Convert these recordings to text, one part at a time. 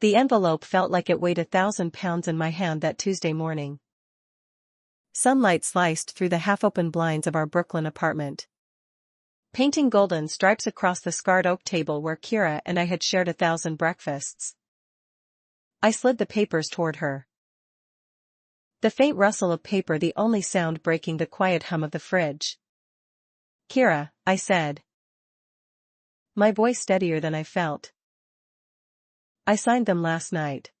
The envelope felt like it weighed 1,000 pounds in my hand that Tuesday morning. Sunlight sliced through the half-open blinds of our Brooklyn apartment, painting golden stripes across the scarred oak table where Kira and I had shared 1,000 breakfasts. I slid the papers toward her. The faint rustle of paper the only sound breaking the quiet hum of the fridge. "Kira," I said, my voice steadier than I felt. "I signed them last night.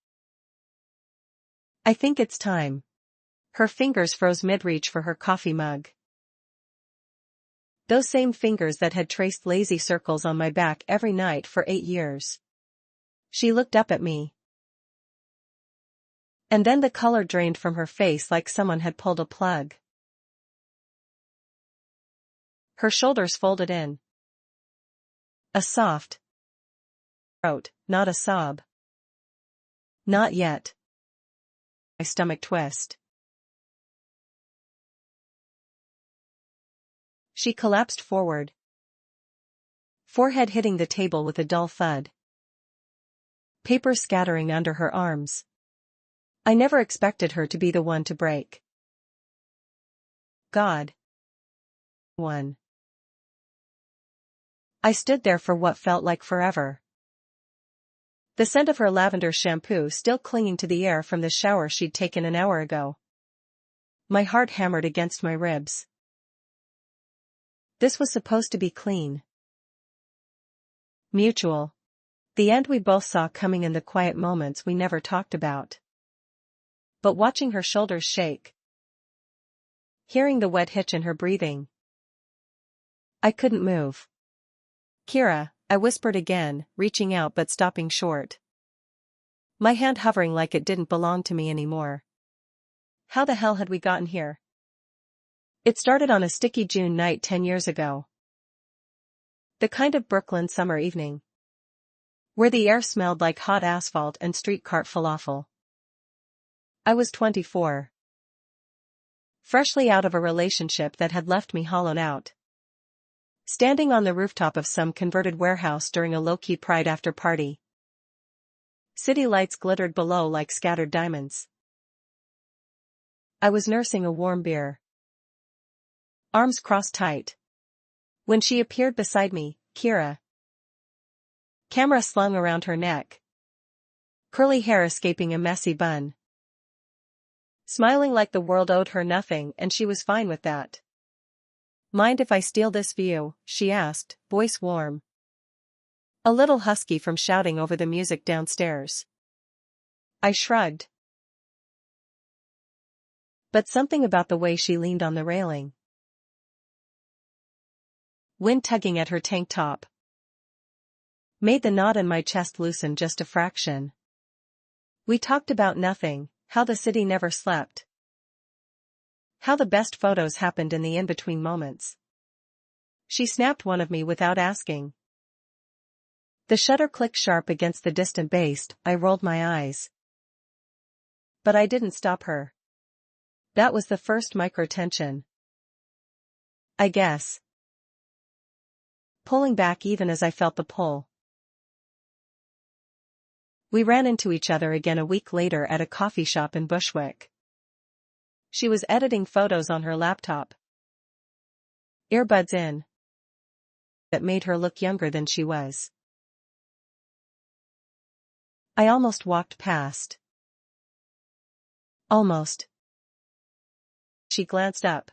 I think it's time." Her fingers froze mid-reach for her coffee mug. Those same fingers that had traced lazy circles on my back every night for 8 years. She looked up at me. And then the color drained from her face like someone had pulled a plug. Her shoulders folded in. A soft throat, not a sob. "Not yet." My stomach twist. She collapsed forward, forehead hitting the table with a dull thud. Paper scattering under her arms. I never expected her to be the one to break. God. One. I stood there for what felt like forever. The scent of her lavender shampoo still clinging to the air from the shower she'd taken an hour ago. My heart hammered against my ribs. This was supposed to be clean. Mutual. The end we both saw coming in the quiet moments we never talked about. But watching her shoulders shake, hearing the wet hitch in her breathing, I couldn't move. "Kira," I whispered again, reaching out but stopping short. My hand hovering like it didn't belong to me anymore. How the hell had we gotten here? It started on a sticky June night 10 years ago. The kind of Brooklyn summer evening, where the air smelled like hot asphalt and street cart falafel. I was 24. Freshly out of a relationship that had left me hollowed out. Standing on the rooftop of some converted warehouse during a low-key Pride after party. City lights glittered below like scattered diamonds. I was nursing a warm beer, arms crossed tight, when she appeared beside me. "Kira." Camera slung around her neck, curly hair escaping a messy bun. Smiling like the world owed her nothing and she was fine with that. "Mind if I steal this view?" she asked, voice warm, a little husky from shouting over the music downstairs. I shrugged. But something about the way she leaned on the railing, wind tugging at her tank top, made the knot in my chest loosen just a fraction. We talked about nothing, how the city never slept, how the best photos happened in the in-between moments. She snapped one of me without asking. The shutter clicked sharp against the distant bass. I rolled my eyes. But I didn't stop her. That was the first micro-tension, I guess. Pulling back even as I felt the pull. We ran into each other again a week later at a coffee shop in Bushwick. She was editing photos on her laptop, earbuds in, that made her look younger than she was. I almost walked past. Almost. She glanced up,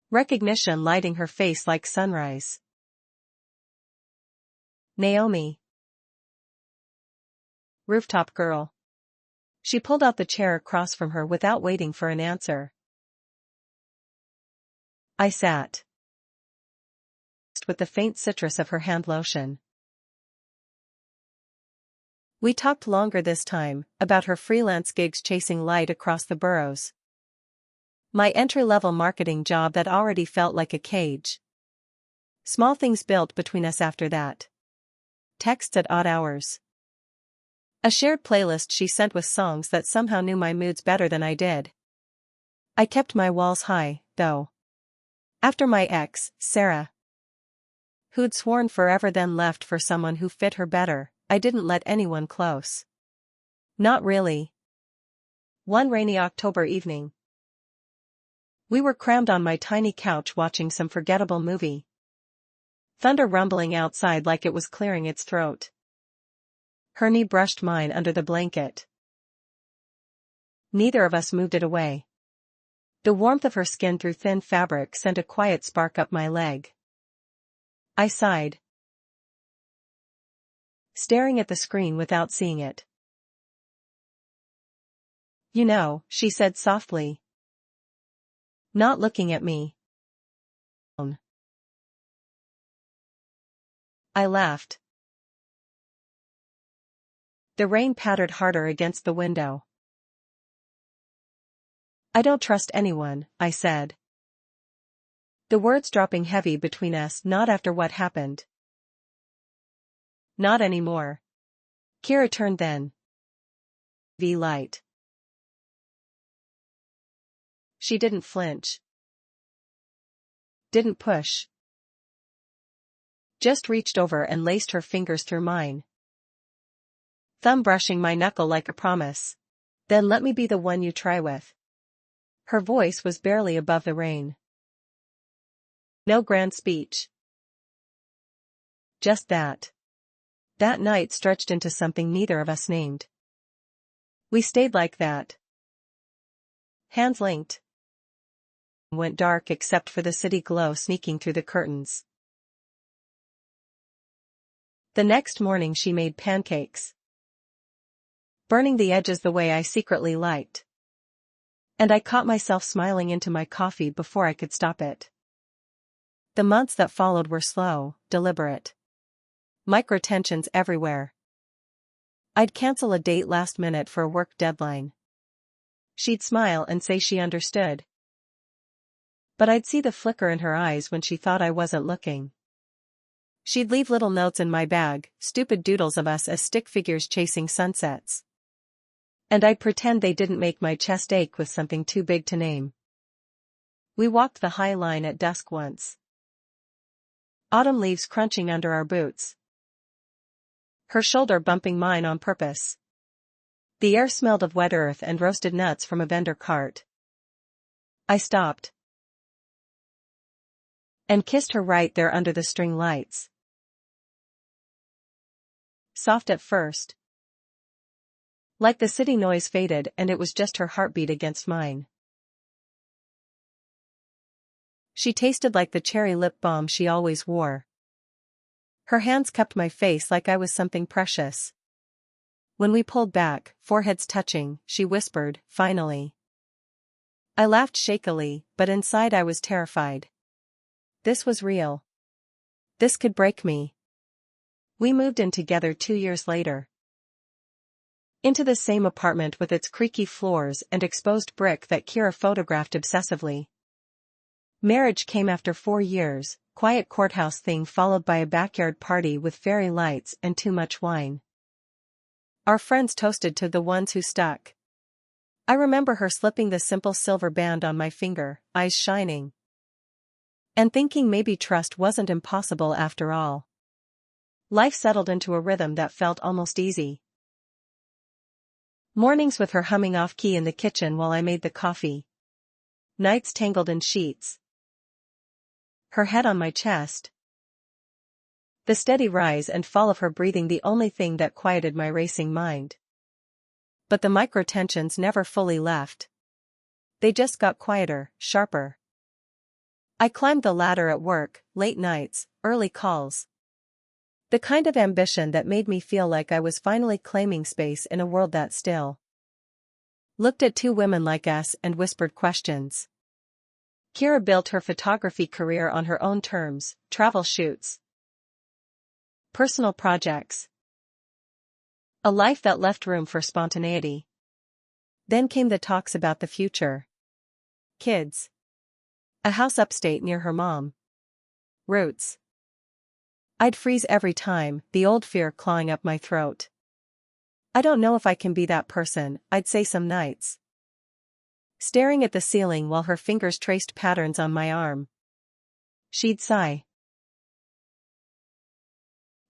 recognition lighting her face like sunrise. "Naomi." "Rooftop girl." She pulled out the chair across from her without waiting for an answer. I sat, with the faint citrus of her hand lotion. We talked longer this time, about her freelance gigs chasing light across the boroughs. My entry-level marketing job that already felt like a cage. Small things built between us after that. Texts at odd hours. A shared playlist she sent with songs that somehow knew my moods better than I did. I kept my walls high, though. After my ex, Sarah, who'd sworn forever then left for someone who fit her better, I didn't let anyone close. Not really. One rainy October evening, we were crammed on my tiny couch watching some forgettable movie. Thunder rumbling outside like it was clearing its throat. Her knee brushed mine under the blanket. Neither of us moved it away. The warmth of her skin through thin fabric sent a quiet spark up my leg. I sighed, staring at the screen without seeing it. You know, she said softly, not looking at me. I laughed. The rain pattered harder against the window. I don't trust anyone, I said. The words dropping heavy between us. Not after what happened. Not anymore. Kira turned then. Light. She didn't flinch. Didn't push. Just reached over and laced her fingers through mine. Thumb brushing my knuckle like a promise. Then let me be the one you try with. Her voice was barely above the rain. No grand speech. Just that. That night stretched into something neither of us named. We stayed like that. Hands linked. Went dark except for the city glow sneaking through the curtains. The next morning she made pancakes, burning the edges the way I secretly liked. And I caught myself smiling into my coffee before I could stop it. The months that followed were slow, deliberate. Micro-tensions everywhere. I'd cancel a date last minute for a work deadline. She'd smile and say she understood. But I'd see the flicker in her eyes when she thought I wasn't looking. She'd leave little notes in my bag, stupid doodles of us as stick figures chasing sunsets. And I'd pretend they didn't make my chest ache with something too big to name. We walked the High Line at dusk once. Autumn leaves crunching under our boots. Her shoulder bumping mine on purpose. The air smelled of wet earth and roasted nuts from a vendor cart. I stopped and kissed her right there under the string lights. Soft at first. Like the city noise faded and it was just her heartbeat against mine. She tasted like the cherry lip balm she always wore. Her hands cupped my face like I was something precious. When we pulled back, foreheads touching, she whispered, finally. I laughed shakily, but inside I was terrified. This was real. This could break me. We moved in together 2 years later. Into the same apartment with its creaky floors and exposed brick that Kira photographed obsessively. Marriage came after 4 years, quiet courthouse thing followed by a backyard party with fairy lights and too much wine. Our friends toasted to the ones who stuck. I remember her slipping the simple silver band on my finger, eyes shining. And thinking maybe trust wasn't impossible after all. Life settled into a rhythm that felt almost easy. Mornings with her humming off-key in the kitchen while I made the coffee. Nights tangled in sheets. Her head on my chest. The steady rise and fall of her breathing the only thing that quieted my racing mind. But the micro-tensions never fully left. They just got quieter, sharper. I climbed the ladder at work, late nights, early calls. The kind of ambition that made me feel like I was finally claiming space in a world that still looked at two women like us and whispered questions. Kira built her photography career on her own terms, travel shoots, personal projects. A life that left room for spontaneity. Then came the talks about the future. Kids. A house upstate near her mom. Roots. I'd freeze every time, the old fear clawing up my throat. I don't know if I can be that person, I'd say some nights. Staring at the ceiling while her fingers traced patterns on my arm. She'd sigh.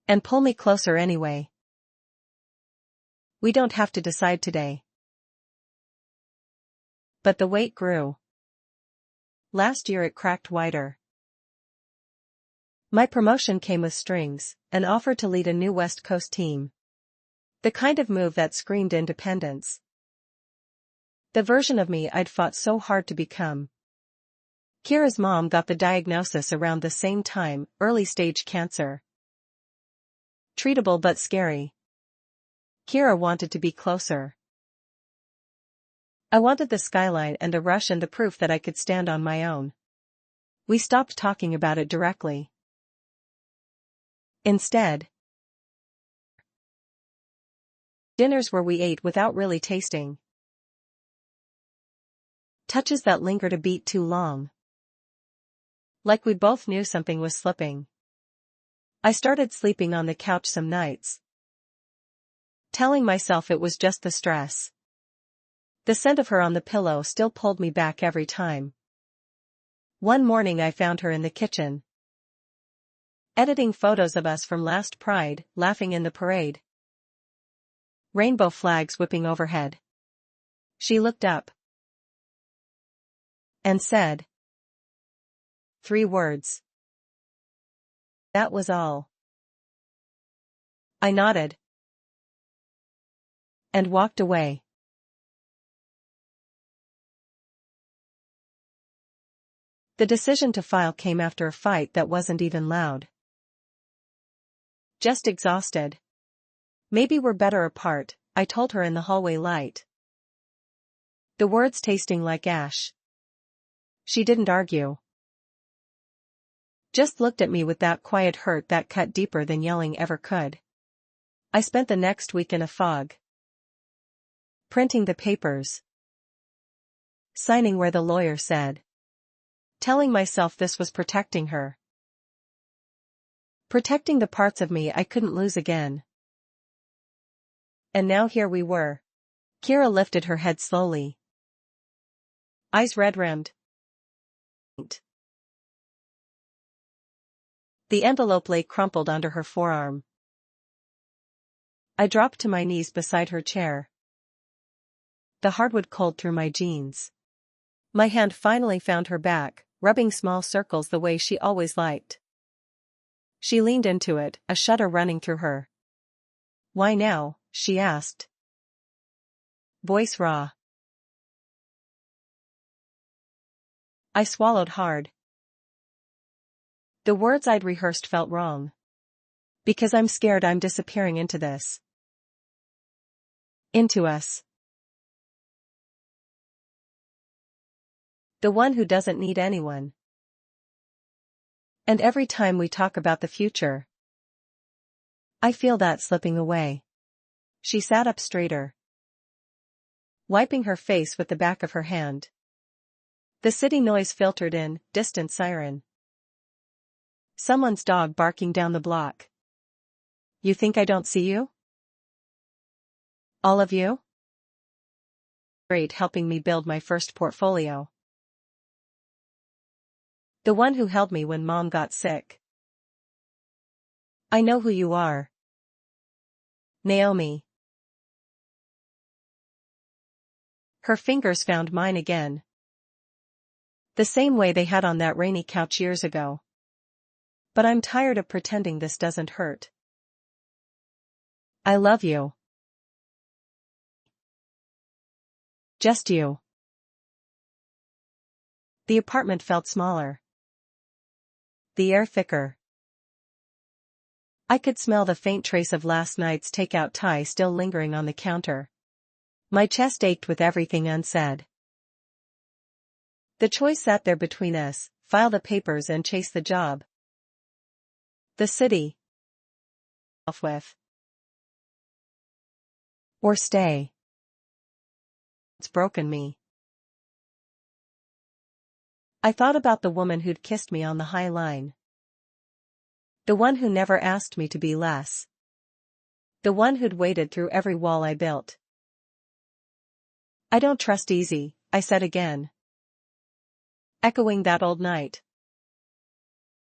And pull me closer anyway. We don't have to decide today. But the wait grew. Last year it cracked wider. My promotion came with strings, an offer to lead a new West Coast team. The kind of move that screamed independence. The version of me I'd fought so hard to become. Kira's mom got the diagnosis around the same time, early-stage cancer. Treatable but scary. Kira wanted to be closer. I wanted the skyline and a rush and the proof that I could stand on my own. We stopped talking about it directly. Instead, dinners where we ate without really tasting. Touches that lingered a beat too long. Like we both knew something was slipping. I started sleeping on the couch some nights, telling myself it was just the stress. The scent of her on the pillow still pulled me back every time. One morning I found her in the kitchen, editing photos of us from last Pride, laughing in the parade. Rainbow flags whipping overhead. She looked up and said 3 words. That was all. I nodded and walked away. The decision to file came after a fight that wasn't even loud. Just exhausted. Maybe we're better apart, I told her in the hallway light. The words tasting like ash. She didn't argue. Just looked at me with that quiet hurt that cut deeper than yelling ever could. I spent the next week in a fog. Printing the papers. Signing where the lawyer said. Telling myself this was protecting her. Protecting the parts of me I couldn't lose again. And now here we were. Kira lifted her head slowly. Eyes red-rimmed. The envelope lay crumpled under her forearm. I dropped to my knees beside her chair. The hardwood cold through my jeans. My hand finally found her back, rubbing small circles the way she always liked. She leaned into it, a shudder running through her. Why now? She asked. Voice raw. I swallowed hard. The words I'd rehearsed felt wrong. Because I'm scared I'm disappearing into this. Into us. The one who doesn't need anyone. And every time we talk about the future, I feel that slipping away. She sat up straighter, wiping her face with the back of her hand. The city noise filtered in, distant siren. Someone's dog barking down the block. You think I don't see you? All of you? Great, helping me build my first portfolio. The one who held me when Mom got sick. I know who you are. Naomi. Her fingers found mine again. The same way they had on that rainy couch years ago. But I'm tired of pretending this doesn't hurt. I love you. Just you. The apartment felt smaller. The air thicker. I could smell the faint trace of last night's takeout tie still lingering on the counter. My chest ached with everything unsaid. The choice sat there between us, file the papers and chase the job. The city. Off with. Or stay. It's broken me. I thought about the woman who'd kissed me on the High Line. The one who never asked me to be less. The one who'd waited through every wall I built. I don't trust easy, I said again. Echoing that old night.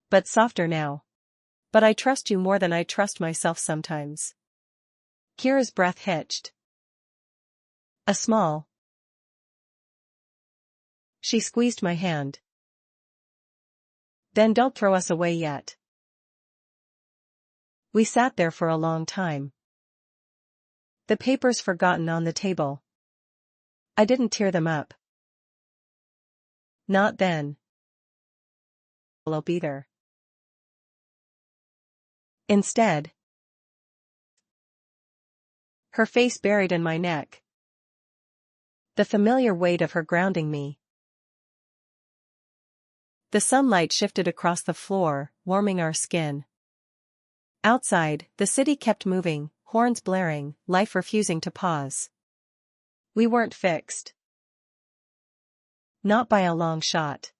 But softer now. But I trust you more than I trust myself sometimes. Kira's breath hitched. A small. She squeezed my hand. Then don't throw us away yet. We sat there for a long time. The papers forgotten on the table. I didn't tear them up. Not then. Either. Instead, her face buried in my neck. The familiar weight of her grounding me. The sunlight shifted across the floor, warming our skin. Outside, the city kept moving, horns blaring, life refusing to pause. We weren't fixed. Not by a long shot.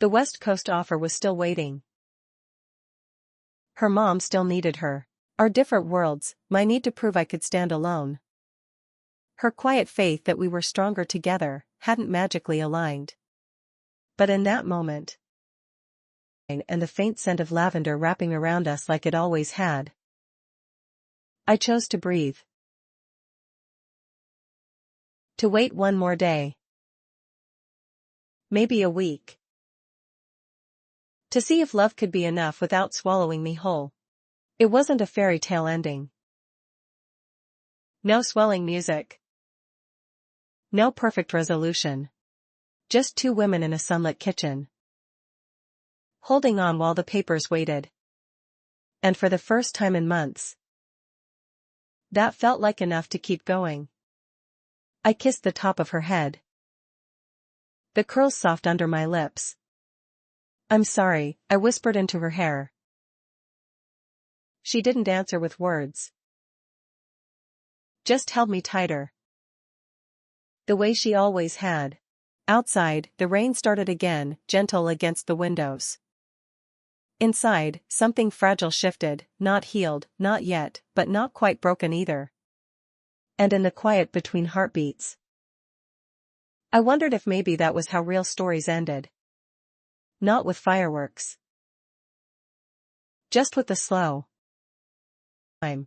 The West Coast offer was still waiting. Her mom still needed her. Our different worlds, my need to prove I could stand alone. Her quiet faith that we were stronger together, hadn't magically aligned. But in that moment, and the faint scent of lavender wrapping around us like it always had, I chose to breathe. To wait one more day. Maybe a week. To see if love could be enough without swallowing me whole. It wasn't a fairy tale ending. No swelling music. No perfect resolution. Just two women in a sunlit kitchen. Holding on while the papers waited. And for the first time in months, that felt like enough to keep going. I kissed the top of her head. The curls soft under my lips. I'm sorry, I whispered into her hair. She didn't answer with words. Just held me tighter. The way she always had. Outside, the rain started again, gentle against the windows. Inside, something fragile shifted, not healed, not yet, but not quite broken either. And in the quiet between heartbeats, I wondered if maybe that was how real stories ended. Not with fireworks. Just with the slow time.